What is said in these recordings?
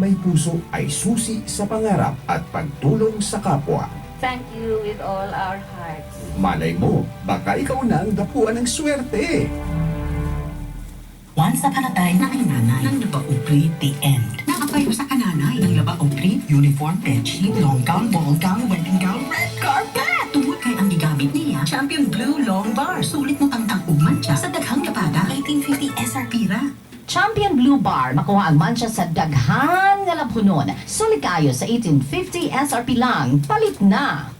may puso ay susi sa pangarap at pagtulong sa kapwa. Thank you with all our hearts. Malay mo, baka ikaw na ang dapuan ng swerte. Once upon a time na may nanay ng Labaupri, the end. Nakapayo sa kananay ng Labaupri, uniform, bedsheet, long gown, ball gown, wedding gown, red carpet! Tungkol kay ang gigamit niya, Champion Blue Long Bar. Sulit mo tangtang ugman siya sa daghang lapada. 1850 SRP ra. Champion Blue Bar, makuha ang mancha sa daghan nga labhunon. Sulit kayo sa 1850 SRP lang. Palit na!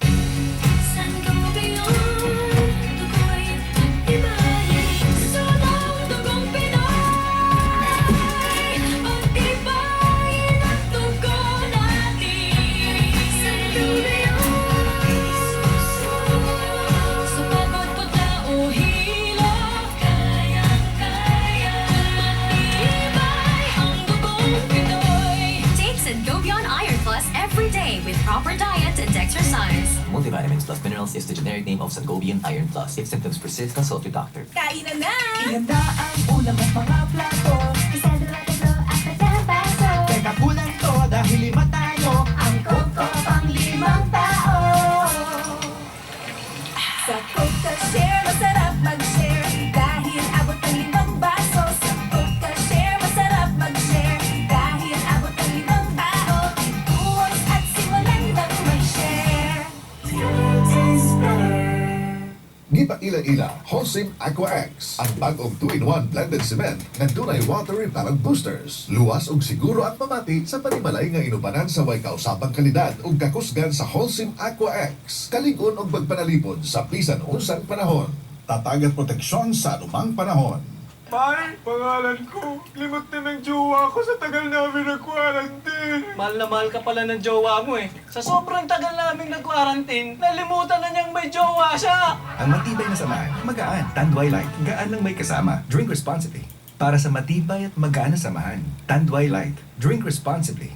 With proper diet and exercise. Multivitamins plus minerals is the generic name of Sangobion Iron Plus. If symptoms persist, consult your doctor. Kain na! Ihanda ang ulam at mga plato. Isado at ito at pagkabaso. Teka kulang to dahil lima tayo. Ang Coke pang 5 tao. Sa Coke ka-share, masarap mag-share. Dahil abot ng 5 baso. Sa Coke ka-share, masarap mag-share. Dahil abot ng 5 tao. Buwas at simulan ng may share. Gipa ila-ila, Holcim Aqua X, ang bagong 2-in-1 blended cement na dunay water repellent boosters. Luwas ug siguro at mamati sa panimalay nga inubanan sa way kausapang kalidad ug kakusgan sa Holcim Aqua X. Kalig-on og magpanalipod sa bisan unsang panahon. Tatagat proteksyon sa anumang panahon. Pare, pangalan ko. Limot na ng jowa ko sa tagal namin nag-quarantine. Mahal na mahal ka pala ng jowa mo eh. Sa sobrang tagal namin nag-quarantine, nalimutan na niyang may jowa siya. Ang matibay na samahan, magaan. Tanduay Light, gaan lang may kasama. Drink responsibly. Para sa matibay at magaan na samahan, Tanduay Light. Drink responsibly.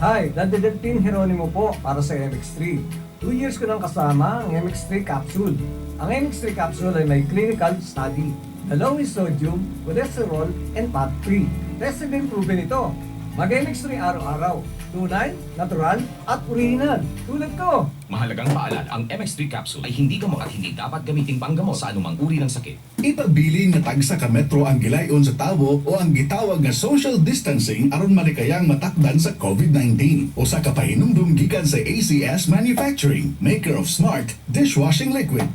Hi, Daddy Delpin Geronimo po para sa MX3. 2 years ko nang kasama ang MX3 capsule. Ang MX3 capsule ay may clinical study na low in sodium, cholesterol, and fat-free. Tested and proven ito. Mag-MX3 araw-araw. Tunay, natural, at original. Tulad ko. Mahalagang paalala, ang MX3 capsule ay hindi gamot at hindi dapat gamiting panggamot sa anumang uri ng sakit. Ipabilin nga tagsa ka metro ang gilayon sa tawo o ang gitawag nga social distancing aron malikayang matakdan sa COVID-19. O sa kapahinumdum gikan sa ACS Manufacturing, maker of smart dishwashing liquid.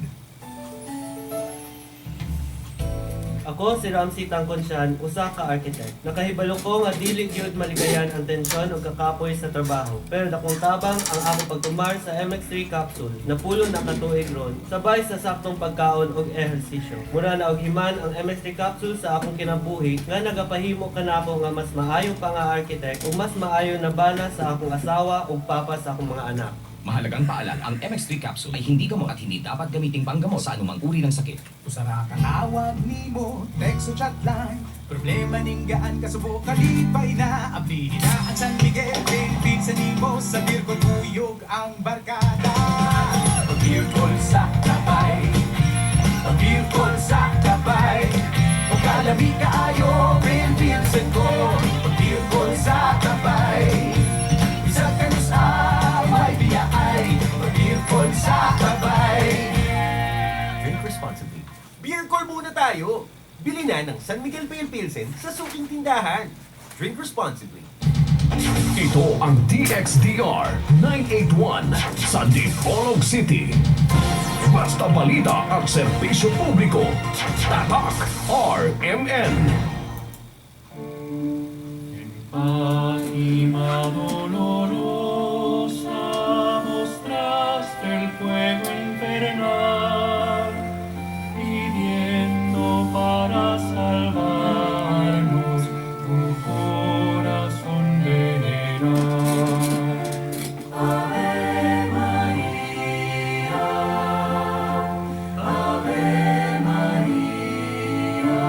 Ako si Ramsey Tangkonsyan, usa ka architect. Nakahibalo ko nga dili gyud maligayan ang tensyon ug kakapoy sa trabaho. Pero dakong tabang ang akong pagtumar sa MX3 capsule. Napulo na katuig ron, sabay sa saktong pagkaon ug ehersisyo. Mura na og himan ang MX3 capsule sa akong kinabuhi nga nagapahimo kanako nga mas maayo pa nga architect ug mas maayo na bana sa akong asawa ug papa sa akong mga anak. Mahalagang paalala, ang MX3 capsule ay hindi gamot at hindi dapat gamiting panggamot sa anumang uri ng sakit. Usara ka awag nimo, text o chat line. Problema ninggaan ka subo kalipay na. Ablihin na ang San Miguel, Philippines sa nimo. Sa Virgo tuyog ang barkada. Pag-Virgol sa tabay, pag-Virgol sa tabay. O kalami kaayo, Philippines ko. Pag-Virgol sa tabay. Isa ka nus away, biya ay pag-Virgol sa tabay. Drink responsibly. Beer call muna tayo. Bili na ng San Miguel Pale Pilsen sa suking tindahan. Drink responsibly. Ito ang DXDR 981 sa Dipolog City. Basta balita at serbisyo publiko. Tatak RMN. Fátima dolorosa, mostraste el fuego infernal, pidiendo para salvarnos un corazón veneral. Ave María, Ave María.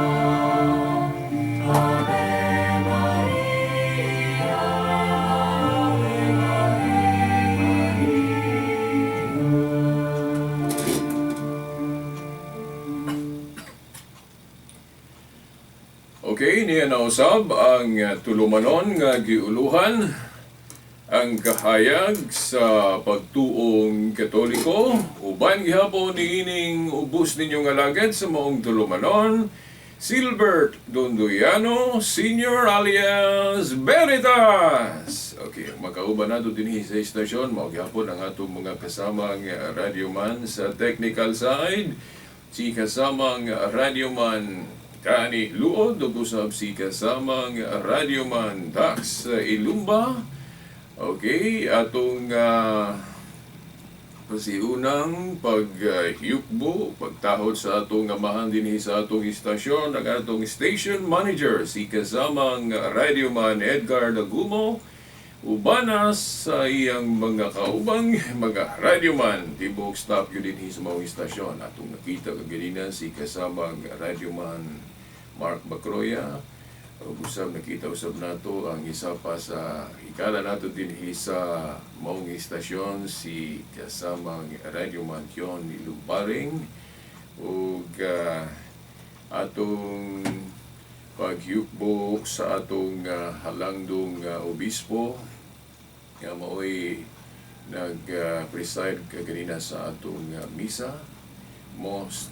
nausab ang tulumanon nga giuluhan ang kahayag sa pagtuong Katoliko. Uban gihapon niining ubos ninyong alagad sa maong tulumanon, Silbert Donduyano Senior alias Veritas. Okay, makauban nato din sa istasyon, mao gihapon ang atong mga kasamang radyoman sa technical side. Si kasamang radyoman Kani Luod, usab si kasamang radyoman Dax Ilumba. Okay, atong pasiunang pagyukbo, pagtahod sa atong amahan din sa atong istasyon, ang atong station manager, si kasamang radyoman Edgar Dagumo, ubanas sa iyang mga kaubang mga radyoman, tibok stop yun din sa mga istasyon. Atong nakita kagalinan si kasamang radyoman Mark Bacroya. Usab nakita usab nato ang isa pa sa hikala nato din sa maong istasyon, si kasamang radyoman Kion Ilumparing, ug atong pagyukbo sa atong halangdong obispo nga maoy nag-preside kaganina sa atong misa, Most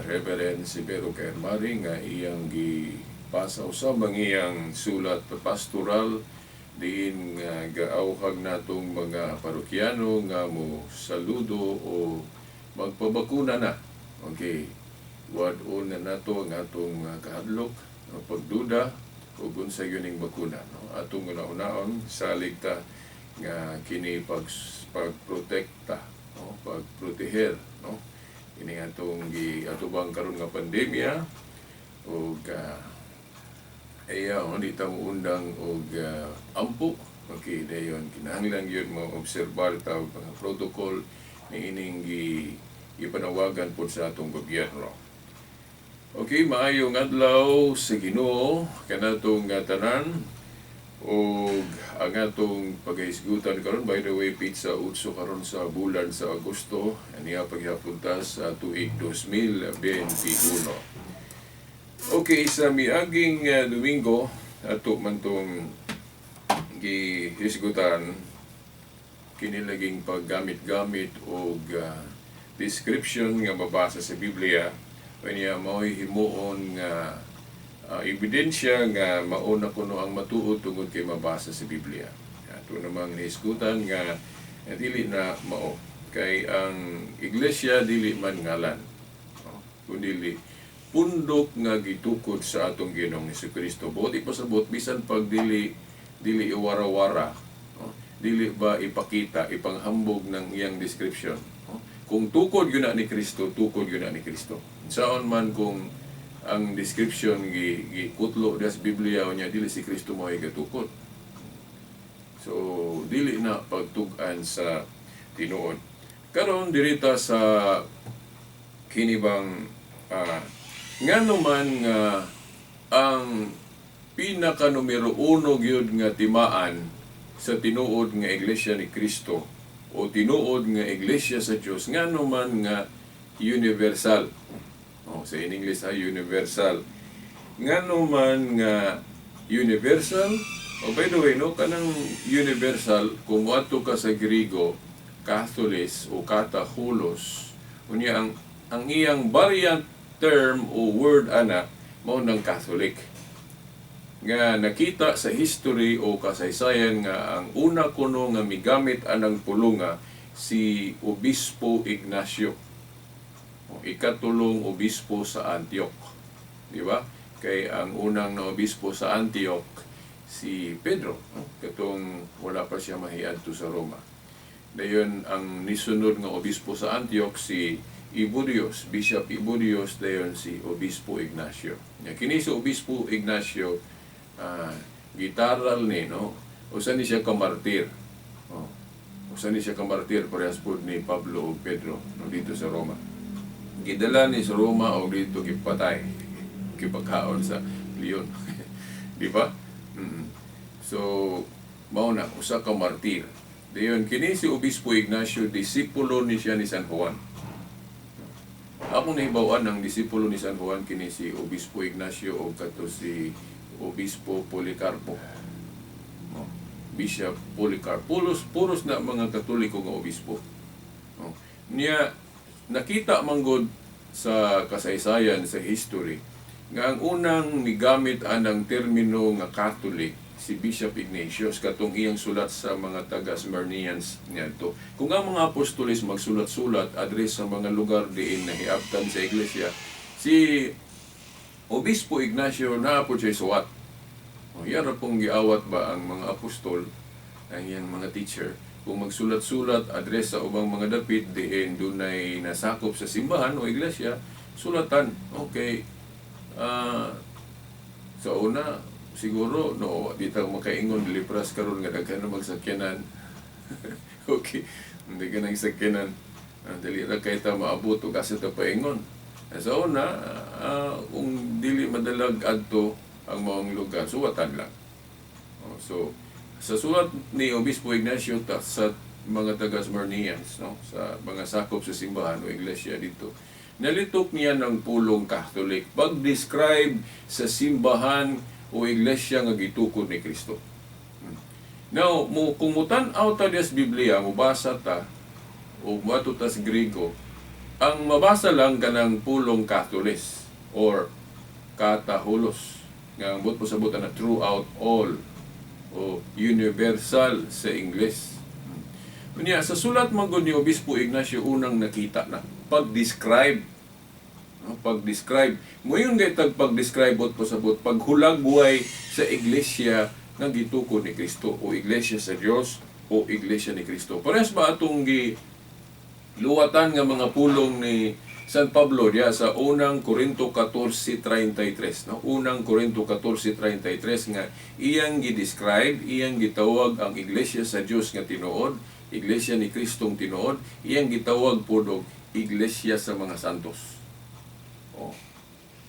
Reverend Sibero Kairmari, nga iyang gipasa usab ang iyang sulat pastoral diin nga gaauhag natong mga parokyano nga mo saludo o magpabakuna na. Okay, wad-on na nato ang atong kahadlok, pagduda o unsa gyuning bakuna. No? Atong una-unaon salig ta nga kini pagprotekta, no? Pagproteher, no? Ini atong atubang karon nga pandemya, o ayaw di ta mo undang og ampo. Okay, dayon kinahanglan gyud mo obserbar ta og mga protocol ni ining ipanawagan po sa atong gobyerno. Okay, maayong adlaw sa Ginoo kanatong tanan, og ang atong pagahisgutan karon, by the way, pizza utso karon sa bulan sa Agosto, aniya paghapunta sa tuig 2021. Okay, sa miaging Domingo ato man tong gihisgutan kinilaging paggamit-gamit og description nga mabasa sa Biblia, kanya mao'y himuon nga ebidensya nga mauna kuno ang matuod tungod kay mabasa sa Biblia. Ato namang nahisgutan nga dili na mao kay ang iglesia dili man ngalan, kundi pundok nga gitukod sa atong Ginoong Jesucristo. Buot ipasabot bisan pag dili iwara-wara, dili ba ipakita, ipanghambog ng iyang description. Kung tukod yun na ni Kristo, tukod yun na ni Kristo. Saan man kung ang description gikutlo sa Biblia niya, dili si Kristo mo ay gatukod. So, dili na pagtugan sa tinuod. Karon dirita sa kinibang ngano man nga ang pinaka numero 1 gyud nga timaan sa tinuod nga iglesia ni Kristo o tinuod nga iglesia sa Dios, ngano man nga universal. Sa in English ay universal. Ngano man nga universal, by the way, no, kanang universal, kung ato ka sa Griego, Catholis o Katahulos, unya ang iyang variant term o word ana mao nang Catholic. Nga nakita sa history o kasaysayan nga ang una kuno nga migamit anang pulunga si Obispo Ignacio, ikatulong obispo sa Antioch, di ba? Kay ang unang na obispo sa Antioch si Pedro, katong wala pa siya mahiadto sa Roma. Dayon ang nisunod nga obispo sa Antioch si Iburios, Bishop Iburios, dayon si Obispo Ignacio. Kini si Obispo Ignacio, gitaral ni, no? Usa ni siya kamartir. Usa ni siya kamartir parehas pud ni Pablo o Pedro, no, dito sa Roma. Gidala ni sa Roma o dito gipatay, gipagkaon sa Leon. Di ba? So, mao na usa ka martir. Dayon kini si Obispo Ignacio, disipulo ni siya ni San Juan. Ako nahibawan ng disipulo ni San Juan kini si Obispo Ignacio o kato si Obispo Policarpo. No? Bishop Policarpo. Puros na mga Katoliko nga obispo. No? Niya, nakita manggod sa kasaysayan, sa history, nga ang unang migamit anang termino nga Catholic si Bishop Ignatius katong iyang sulat sa mga taga-Smyrnians niadto. Kung ang mga apostoles magsulat-sulat address sa mga lugar diin na hiabtan sa iglesia, si Obispo Ignacio na po siya suwat. Yan na pong giawat ba ang mga apostol, ang iyang mga teacher, kung magsulat-sulat address sa ubang mga dapit diin dunay nasakop sa simbahan o iglesia, sulatan. Okay. Sa una, siguro, no, di tayo makaingon, lipras karon nga daghan na magsakyanan. Okay, hindi ka nang sakyanan. Dali ra kay ta maabot o kasi ta paingon. Sa una, kung dili madalag adto ang maong lugar, suwatan lang. So, sa sulat ni Obispo Ignacio sa mga taga-Smyrnians, no, sa mga sakop sa simbahan o iglesia dito, nalitok niya ng pulong Catholic pag-describe sa simbahan o iglesia nga gitukod ni Kristo. Now, kung mutan-aw ta des Biblia, mubasa ta, o mato ta sa Griego, ang mabasa lang kanang pulong Catholis or kataholos, nga ang po sa buta na throughout all o universal sa Ingles. Kanya, sa sulat manggod ni Obispo Ignacio, unang nakita na pag-describe. Pag-describe. Ngayon kay pag-describe po sa but paghulagway sa iglesia nga gitukod ni Kristo o iglesia sa Dios o iglesia ni Kristo. Parehas ba atong luwatan nga mga pulong ni San Pablo diya sa unang Korinto 14:33, no? Unang Korinto 14:33 nga iyang gi-describe, iyang gitawag ang iglesia sa Dios nga tinuod, iglesia ni Kristong tinuod, iyang gitawag pod og iglesia sa mga santos.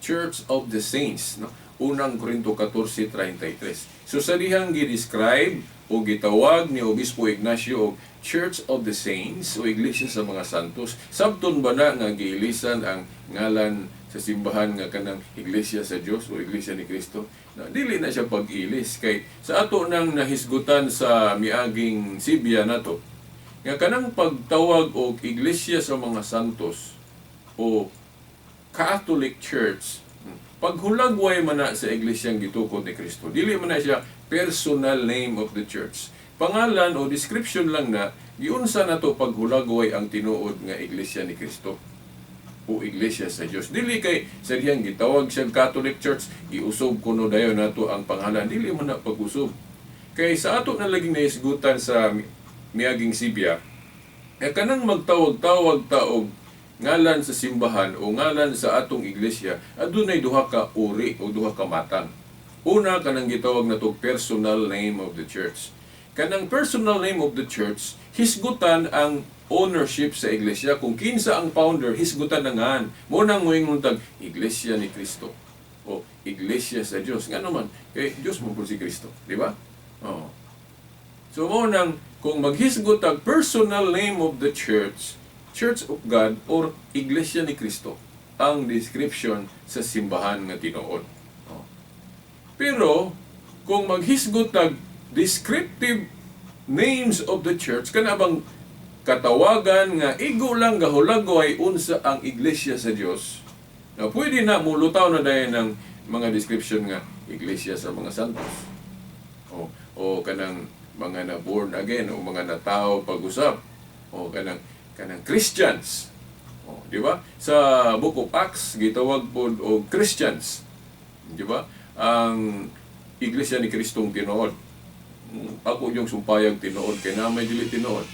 Church of the Saints, no? Unang Korinto 14:33. So sa dihang gi-describe o gitawag ni Obispo Ignacio og Church of the Saints o iglesia sa mga santos, sabton ba na nga giilisan ang ngalan sa simbahan nga kanang iglesia sa Dios o iglesia ni Kristo? Na dili na siya pag-ilis kay sa ato nang nahisgutan sa miaging Sibya nato nga kanang pagtawag og iglesia sa mga santos o Catholic Church, paghulagway man na sa iglesyang gitukod ni Kristo. Dili man na siya personal name of the church. Pangalan o description lang na, giunsa na to paghulagway ang tinuod nga iglesia ni Kristo o iglesia sa Dios. Dili kay sa diyang gitawag siyang Catholic Church, giusob kuno dayon nato ang pangalan. Dili man na pag-usob. Kay sa ato na laging naisgutan sa miaging Sibya, kanang magtawag-tawag taog ngalan sa simbahan o ngalan sa atong iglesia, adunay duha ka uri o duha ka matang. Una, kanang gitawag na to personal name of the church. Kanang personal name of the church, hisgutan ang ownership sa iglesia. Kung kinsa ang founder, hisgutan na ngan. Munang moingon tag iglesia ni Kristo o iglesia sa Dios. Nga naman, kay Dios mo po si Kristo, di ba? Oh. So munang kung maghisgot ang personal name of the church, Church of God or iglesia ni Kristo ang description sa simbahan nga tinuod. Oh. Pero kung maghisgot ang descriptive names of the church, kana bang katawagan nga igo lang gahulagway unsa ang iglesia sa Dios, na pwede na mulutaw na dayon ng mga description nga iglesia sa mga santos o kanang mga na born again o mga natao pag-usap o kanang Christians, di ba? Sa Book of Acts gitawag pod og Christians, di ba? Ang iglesia ni Kristong tinuod. Ako yung sumpayag tinuod kay na may dili tinuod.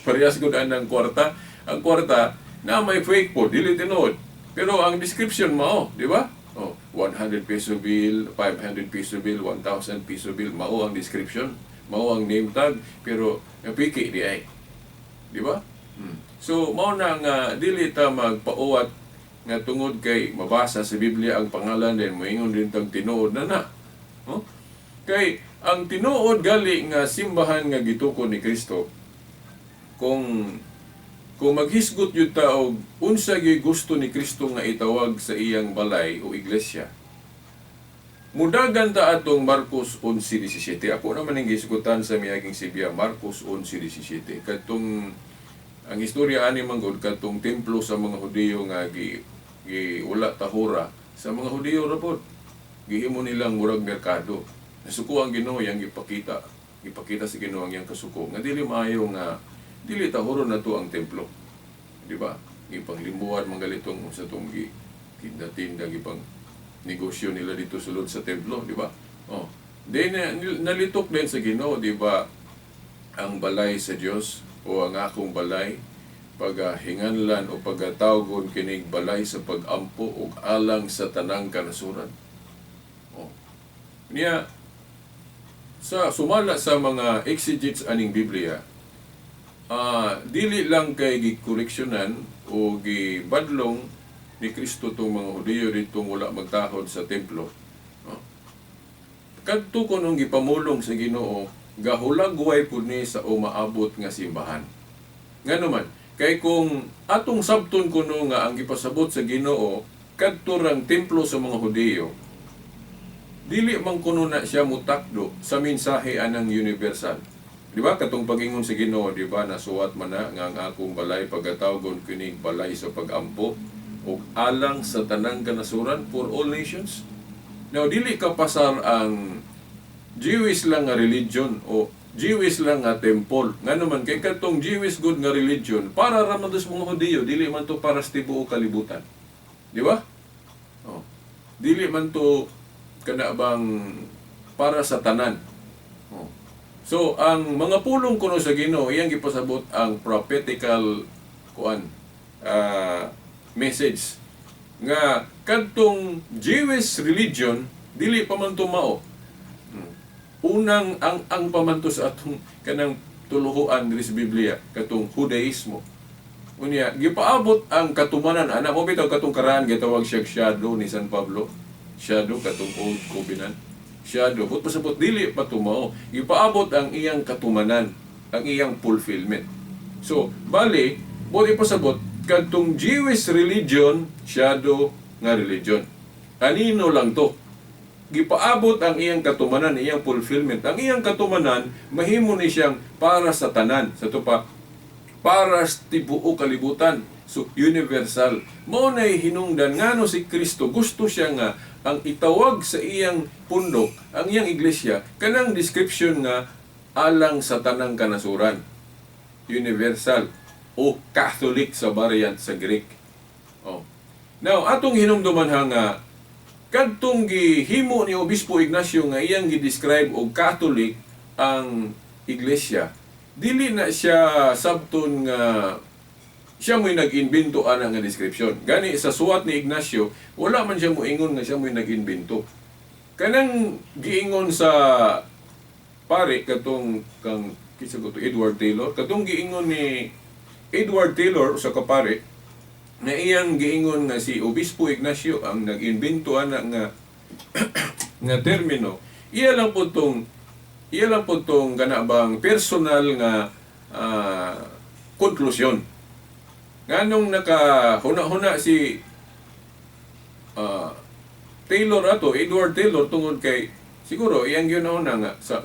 Parehas gud ang kwarta. Ang kwarta na may fake po, dili tinuod. Pero ang description mao, di ba? 100 peso bill, 500 peso bill, 1,000 peso bill, mao ang description, mao ang name tag, pero piki di ay. Di ba? So mao na nga dili ta magpauwat nga tungod kay mabasa sa Biblia ang pangalan din moingon din tag tinuod na. Kay ang tinuod gali nga simbahan nga gitukod ni Kristo, kung maghisgot yun ta og unsa gyud gusto ni Kristo nga itawag sa iyang balay o iglesia, mudagan ta atong Marcos 11:17. Ako naman ang gisgutan sa miyaging Sibya, Marcos 11:17. Katong ang istorya ani manggod katong templo sa mga Hudiyo nga gi wala tahura sa mga Hudiyo ra pod. Gihimo nilang murag merkado. Nasuko ang Ginoo yang gipakita sa Ginoo ang yang kasuko nga dili maayo nga dili tahuron nato ang templo. Di ba? Ipanglimbuhan mangalitong sa tong tinda gipang negosyo nila dito sulod sa templo, di ba? Oh. Then nalitok din sa Ginoo, di ba? Ang balay sa Dios o ang akong balay pagahinganlan o pagatawgon kining balay sa pagampo o alang sa tanang kanasuran. Oh. Niya sa sumala sa mga exegetes aning Biblia, dili lang kay gikoreksyonan o gibadlong ni Kristo tong mga Hudiyo ditong wala magtahod sa templo. Kadto ko nung gipamulong sa Ginoo, gahulagway pud ni sa umaabot nga simbahan. Nga naman, kay kung atong sabton kuno nga ang gipasabot sa Ginoo kadto rang templo sa mga Hudiyo, dili man kuno na siya mutakdo sa mensahe anang universal. Di ba katong pagingon sa Ginoo, di ba nasuwat man na nga ang akong balay pagatawgon kining balay sa pagampo o alang sa tanang kanasuran for all nations. Now dili ka pasar ang Jewish lang nga religion o Jewish lang nga temple. Nga naman kay katong Jewish good nga religion para ra man sa mga Hudiyo, dili man to para sa tibuok kalibutan. Di ba? Oh. Dili man to kana bang para sa tanan. Oh. So ang mga pulong kuno sa Ginoo iyang gipasabot ang prophetical message nga kadtong Jewish religion dili pa man tumao. Unang ang pamanto sa atong kanang tuluhuan diri sa Biblia katong Judaismo. Unya gipaabot ang katumanan ana mo bitaw katong karaan gitawag siya shadow ni San Pablo. Shadow katong old covenant. Shadow but pasabot dili pa tumao. Gipaabot ang iyang katumanan, ang iyang fulfillment. So bali mo ipasabot kadtong Jewish religion, shadow nga religion. Anino lang to? Gipaabot ang iyang katumanan, iyang fulfillment. Ang iyang katumanan, mahimo ni siyang para sa tanan. Sa tupa, para sa tibuok kalibutan. So, universal. Mao na'y hinungdan ngano si Kristo. Gusto siya nga ang itawag sa iyang pundok, ang iyang iglesia, kanang description nga alang sa tanang kanasuran. Universal o Catholic sa variant sa Greek. Oh. Now, atong hinumduman nga kadtong gihimo ni Obispo Ignacio nga iyang gi-describe og Catholic ang iglesia, dili na siya sabton nga siya mo'y nag-invento ana nga description. Gani sa suwat ni Ignacio, wala man siya moingon nga siya mo'y nag-invento. Kanang giingon sa pare katong kang kisa ko to Edward Taylor, katong giingon ni Edward Taylor sa kapare na iyang giingon nga si Obispo Ignacio ang nag-invento ana nga nga termino. Iya lang po tong ganabang personal nga konklusyon. Nganong nakahuna-huna si Taylor Edward Taylor tungod kay siguro iyang ginauna nga sa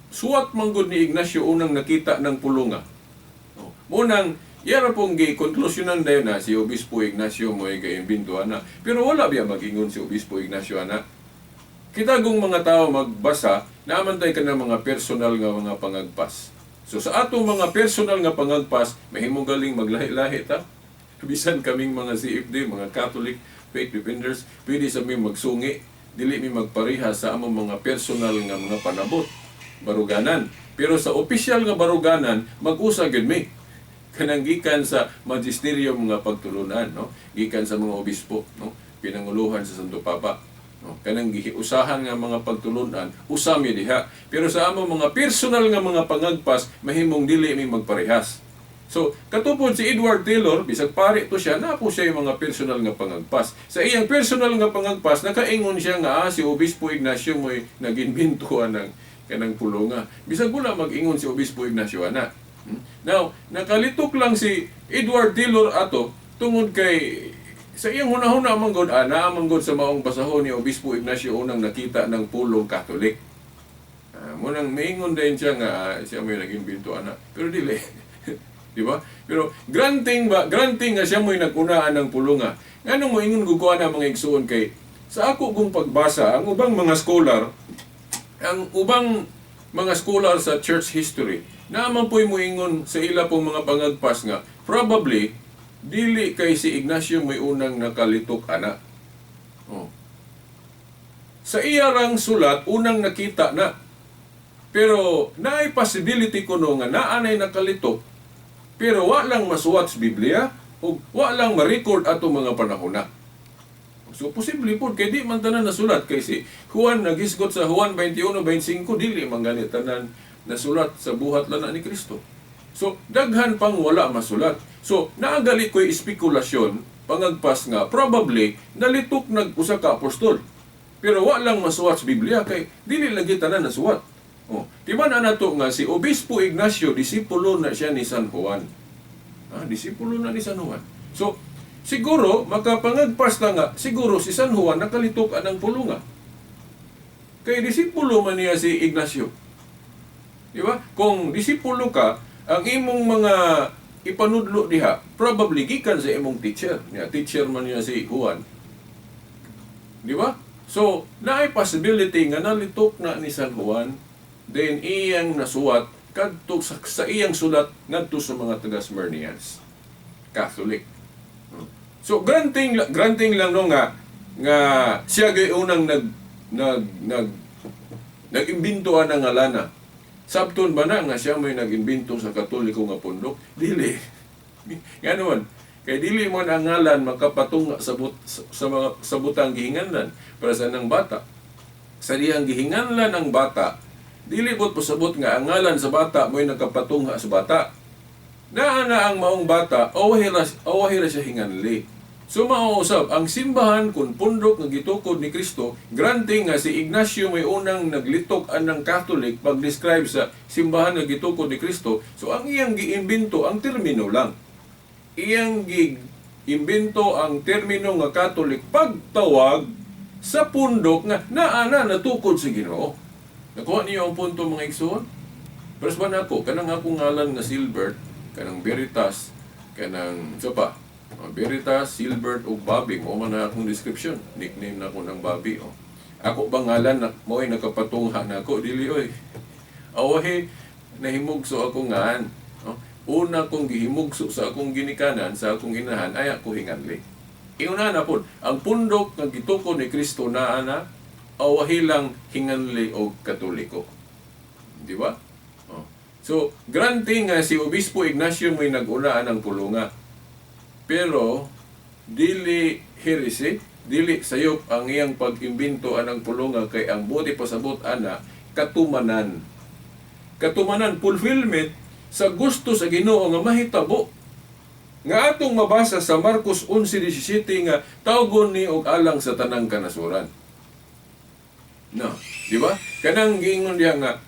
suwat manggod ni Ignacio unang nakita ng pulunga. Munang yara pong gi-konklusyonan dayon na si Obispo Ignacio mo'y ga-imbento ana. Pero wala biya magingon si Obispo Ignacio ana. Kita gong mga tao magbasa, naamantay ka ng mga personal nga mga pangagpas. So sa atong mga personal nga pangagpas, mahimo galing maglahi-lahi ta. Bisan kaming mga CFD, mga Catholic faith defenders, pwede sa mi magsungi, dili mi magpareha sa among mga personal nga mga panabot, baruganan. Pero sa opisyal nga baruganan, mag-usa gyud mi. Kanang gikan sa magisterium nga pagtulunan, no? Gikan sa mga obispo, no? Pinanguluhan sa Santo Papa, no? Kanang giusahan nga mga pagtulunan, usami diha. Pero sa among mga personal nga mga pangagpas, mahimong dili mi magparehas. So, katupod si Edward Taylor, bisag pare to siya, na po siya yung mga personal nga pangagpas. Sa iyang personal nga pangagpas, nakaingon siya nga si Obispo Ignacio mo'y nag-inbintuan ng kanang pulunga. Bisag wala mag-ingon si Obispo Ignacio ana. Now, nakalitok lang si Edward Taylor ato tungod kay sa iyang hunahuna manggod ana manggod sa maong basahon ni Obispo Ignacio unang nakita ng pulong Katolik. Munang maingon din siya nga siya may naging binto ana. Pero dili. Di ba? Pero granting nga siya mo'y nag-unaan ng pulunga. Nganong mo ingon gukuha na mga igsuon kay sa ako kung pagbasa ang ubang mga scholar sa church history naman po'y moingon sa ila pong mga pangagpas nga probably dili kay si Ignacio may unang nakalitok ana. Oh. Sa iyarang sulat unang nakita na. Pero naay possibility kuno nga naanay nakalitok pero wa lang masuwat sa Biblia o wa lang ma-record ato mga panahon na. So posible po kay di man tanan nasulat kay si Juan nagisgot sa Juan 21:25 dili man gani tanan nasulat sa buhat lana ni Kristo. So daghan pang wala masulat. So naagali ko'y espekulasyon pangagpas nga probably nalitok nag-usa ka apostol. Pero wa lang masuwat sa Biblia kay dili lagi tanan nasuwat. Oh, timan na nato nga si Obispo Ignacio disipulo na siya ni San Juan. Disipulo na ni San Juan. So siguro, makapangagpas na nga, siguro si San Juan nakalitok anang pulunga. Kay disipulo man niya si Ignacio. Di ba? Kung disipulo ka, ang imong mga ipanudlo diha, probably gikan sa imong teacher. Teacher man niya si Juan. Di ba? So, naay possibility nga nalitok na ni San Juan, then iyang nasuwat, kadto sa iyang sulat ngadto sa mga taga-Smyrnians. Catholic. So granting lang no nga siya gay unang nag-imbento ang ngalana. Sabton ba na nga siya may nag-imbento sa Katoliko nga pundok? Dili. Ngayon, kay dili mo ang ngalan makapatunga sa butang gihinganlan para sa nang bata. Sa diyang gihinganlan ng bata, dili bot pasabot nga ang ngalan sa bata mo'y nakapatunga sa bata. Naana ang maong bata, awahira siya hinganli. So mauusap, ang simbahan kung pundok nga gitukod ni Kristo, granting nga si Ignacio may unang naglitok anang Catholic pag-describe sa simbahan nga gitukod ni Kristo, so ang iyang giimbento ang termino lang. Iyang giimbento ang termino nga Catholic pagtawag sa pundok nga naana natukod sa Ginoo. Nakuha niyo ang punto mga igsoon? Pero ba na ako, kanang akong ngalan nga Silbert, kanang Veritas, kanang Veritas, Silbert, o Bobby. O man na akong description. Nickname na ako ng Bobby. O. Ako bangalan na mo'y nakapatungha na ako. Dili, oy. Awahe, nahimugso ako ngaan. O. Una kong gihimugso sa akong ginikanan, sa akong inahan, ay ako hinganli. Iuna na po, ang pundok ng gituko ni Kristo na awahe lang hinganli o Katoliko. Di ba? O. So, granting nga si Obispo Ignacio may nag-unaan ng pulunga. Pero, dili heresy, dili sayop ang iyang pag-imbento anang pulunga kay ang buti pasabot ana, katumanan. Katumanan, fulfillment sa gusto sa Ginoo nga mahitabo. Nga atong mabasa sa Marcos 11:17 nga tawgon ni og alang sa tanang kanasuran. No, di ba? Kanang giingon diha nga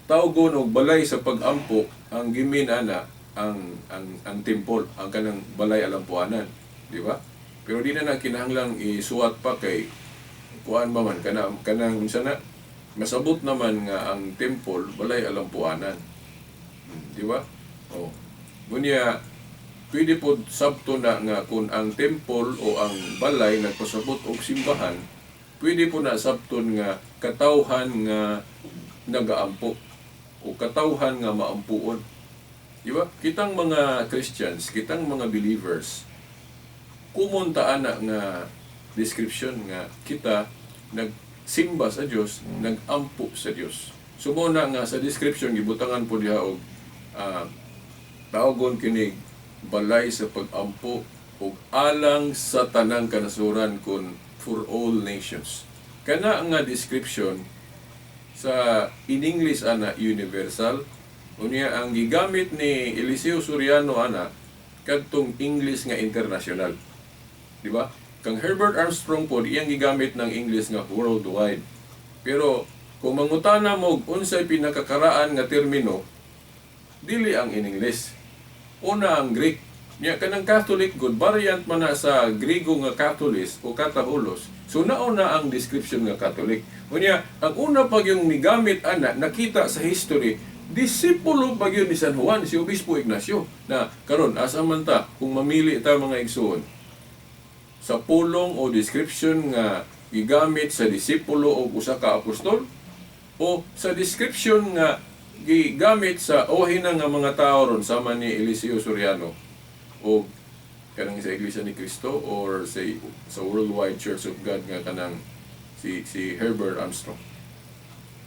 tawgon og balay sa pag-ampo ang gimin ana ang temple, ang kanang balay alampuanan, di ba? Pero di na kinahanglang isuwat pa kay kuan ba man kanang sana masabot naman nga ang temple balay alampuanan. Di ba? Oh. Ngunya pwede po sabto na nga kung ang temple o ang balay nagpasabot og simbahan, pwede po na sabton nga katawhan nga nagaampo o katawhan nga maampuon. Diba? Kitang mga Christians, kitang mga believers, kumuntaan na nga description nga kita nagsimba sa Dios, nagampo sa Dios. Sumuna nga sa description gibutangan po diha og tawgon kini balay sa pag-ampo og alang sa tanang kanasuran kun for all nations. Kana nga description sa in English ana universal. Unya ang gigamit ni Eliseo Soriano ana kadtong English nga international. Di ba? Kang Herbert Armstrong po iyang gigamit ng English nga worldwide. Pero kung mangutana mo unsay pinakakaraan nga termino, dili ang in English. Una ang Greek. Nya kanang Catholic good variant man na sa Griego nga Catholis o Kataholos. So nauna ang description nga Catholic. Unya, ang una pag yung nigamit ana nakita sa history, disipulo pag yun ni San Juan, si Obispo Ignacio, na karon asa man ta kung mamili ta mga igsoon sa pulong o description nga gigamit sa disipulo o usa ka apostol o sa description nga gigamit sa ohina nga mga tao ron sama ni Eliseo Soriano o kanang sa Iglesia ni Cristo or sa Worldwide Church of God nga kanang si Herbert Armstrong.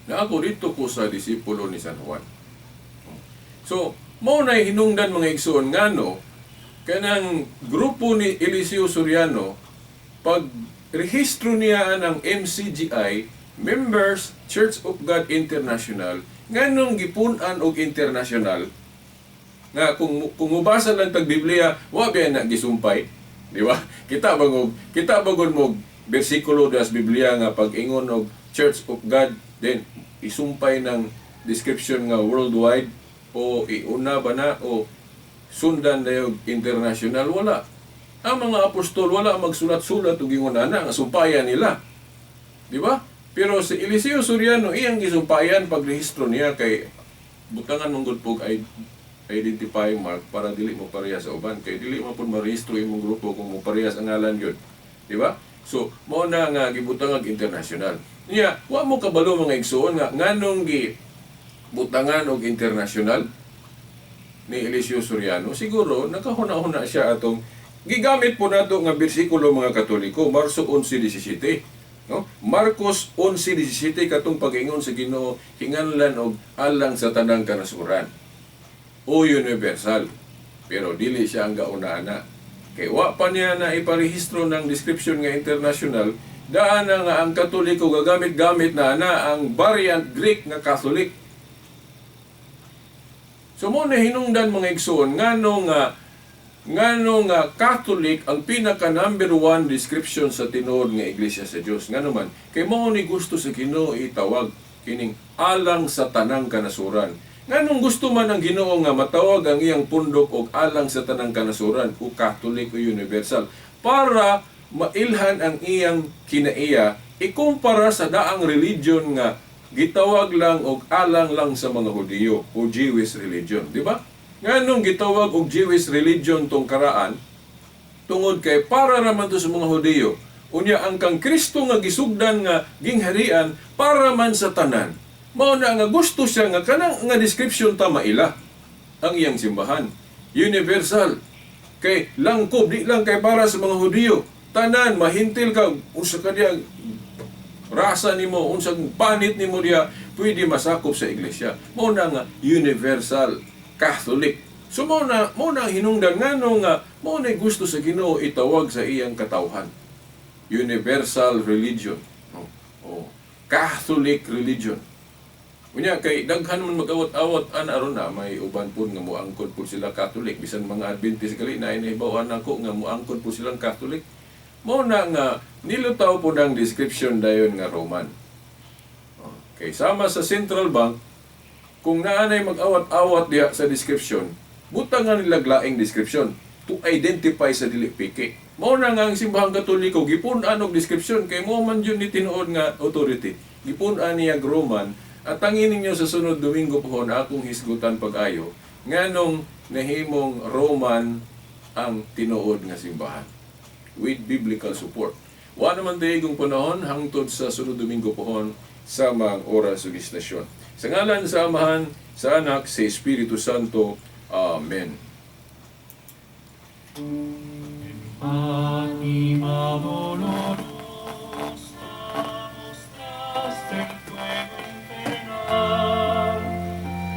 Na ako dito ko sa disipulo ni San Juan. So, mao na hinungdan mga igsoon ngano kanang grupo ni Eliseo Soriano pag rehistro niya ng MCGI, Members Church of God International, nganong gipunan og international nga kung mubasa lang tag Biblia wa ba na gisumpay, di ba? Kita bagod mo bersikulo das Biblia nga pag-ingon og Church of God then isumpay ng description nga worldwide o iuna ba na o sundan na yung international, wala. Ang mga apostol wala magsulat-sulat og ingon ana nga sumpayan nila, di ba? Pero si Eliseo Soriano iyang gisumpayan pagrehistro niya kay butangan mong gud ay identifying mark para dili mo parehas sa uban kay dili mo pud marehistro imong grupo kung mo parehas ang ngalan yun, di ba? So mao na nga gibutangag international niya. Wa mo kabalo mga igsoon nga nganong gi butangan og international ni Eliseo Soriano. Siguro nakahuna-huna siya atong gigamit po nato nga bersikulo mga Katoliko, Marso 11:17. No? Marcos 11:17 katong pag-ingon sa Ginoo, hinganlan og alang sa tanang kanasuran o universal. Pero dili siya ang gauna-ana. Kay wa pa niya na iparehistro ng description nga international, daan na nga ang Katoliko gagamit-gamit na ang variant Greek nga Catholic. So mo na hinungdan mga igsoon ngano nga Catholic ang pinaka number 1 description sa tinuod nga Iglesia sa Dios. Ngano man kay mao ni gusto sa Ginoo itawag kining alang sa tanang kanasuran. Nganong gusto man ang Ginoo nga matawag ang iyang pundok og alang sa tanang kanasuran o Catholic o universal para mailhan ang iyang kinaiya ikumpara sa daang religion nga gitawag lang og alang lang sa mga Hudiyo o Jewish religion, di ba? Nganong gitawag og Jewish religion tong karaan tungod kay para raman to sa mga Hudiyo. Unya ang kang Kristo nga gisugdan nga gingharian para man sa tanan. Mao na nga gusto siya nga kanang nga description ta maila ang iyang simbahan. Universal. Kay langkob di lang kay para sa mga Hudiyo. Tanan mahintil ka usa ka diya rasa nimo, unsang panit nimo diya pwede masakop sa iglesia. Mao na nga universal Catholic. So mao na hinungdan ngano nga mao na gusto sa Ginoo itawag sa iyang katawhan. Universal religion. Catholic religion. Unya kay daghan man mag-awat-awat ana aron na may uban pud nga moangkod pud sila Catholic bisan mga Adventist gali na inihibaw nako nga moangkod pud silang Catholic. Mao na nga nilutaw po ng description dayon nga Roman. Okay, sama sa Central Bank, kung naanay mag-awat-awat diha sa description, butang nga nila glaing description to identify sa dili piki. Mao na nga ang simbahang Katoliko gipun-an og description kay mo man yun ni tinuod nga authority. Gipun-an niya Roman at tangin ninyo sa sunod Domingo pohon akong hisgutan pag-ayo nganong nahimong Roman ang tinuod nga simbahan with biblical support. Wa naman daigong panahon hangtod sa sunod Domingo pohon sa mga oras ug istasyon. Sa ngalan sa Amahan, sa Anak, sa Espiritu Santo. Amen.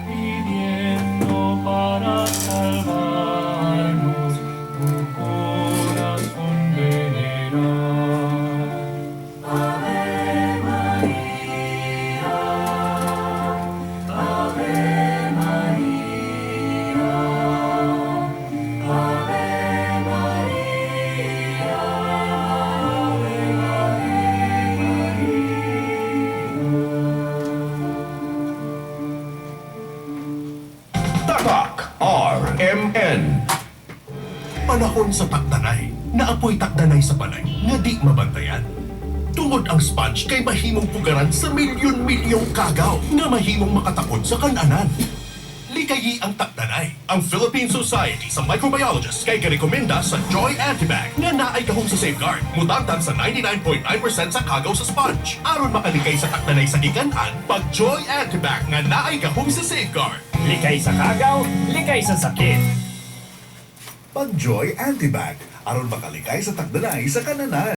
Pidiendo para salvarnos un corazón veneral. Ave María, Ave María, Ave María, Ave María. makahon sa takdanay, naapoy takdanay sa balay, nga di mabantayan. Tungod ang sponge kay mahimong pugaran sa milyon-milyong kagaw nga mahimong makatakod sa kananan. Likayi ang takdanay. Ang Philippine Society sa Microbiologists kay garekomenda sa Joy Antibag nga naay kahong sa safeguard. Mutantan sa 99.9% sa kagaw sa sponge. Aron makalikay sa takdanay sa gikan-an, pag Joy Antibag nga naay kahong sa safeguard. Likay sa kagaw, likay sa sakit. Pag Joy Antibag, aron makalikay sa takdanay sa kananan.